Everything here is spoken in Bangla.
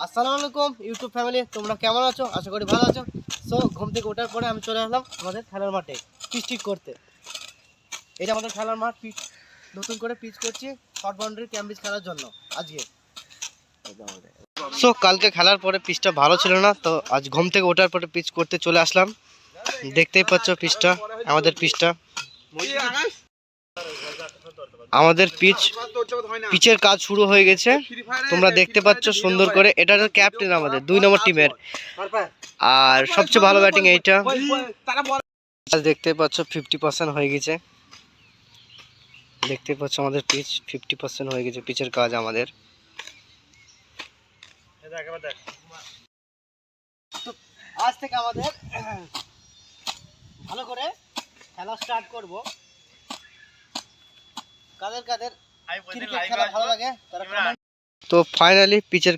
আসসালামু আলাইকুম ইউটিউব ফ্যামিলি, তোমরা কেমন আছো? আশা করি ভালো আছো। সো ঘুম থেকে ওঠার পরে আমি চলে আসলাম আমাদের খেলার মাঠে পিচ ঠিক করতে। এটা আমাদের খেলার মাঠ, পিচ নতুন করে পিচ করছি শর্ট বাউন্ডারি ক্যাম্পিচ খেলার জন্য আজকে। সো কালকে খেলার পরে পিচটা ভালো ছিল না, তো আজ ঘুম থেকে ওঠার পরে পিচ করতে চলে আসলাম। দেখতেই পাচ্ছ পিচটা, আমাদের পিচটা, আমাদের পিচের কাজ শুরু হয়ে গেছে। তোমরা দেখতে পাচ্ছ সুন্দর করে। এটা ক্যাপ্টেন আমাদের 2 নম্বর টিমের, আর সবচেয়ে ভালো ব্যাটিং এইটা। দেখতে পাচ্ছ 50% হয়ে গেছে। দেখতে পাচ্ছ আমাদের পিচ 50% হয়ে গেছে, পিচের কাজ আমাদের। তো আজ থেকে আমাদের ভালো করে খেলা স্টার্ট করব। কাদের কাদের ক্রিকেট খেলা ভালো লাগে তারা। তো ফাইনালি পিচের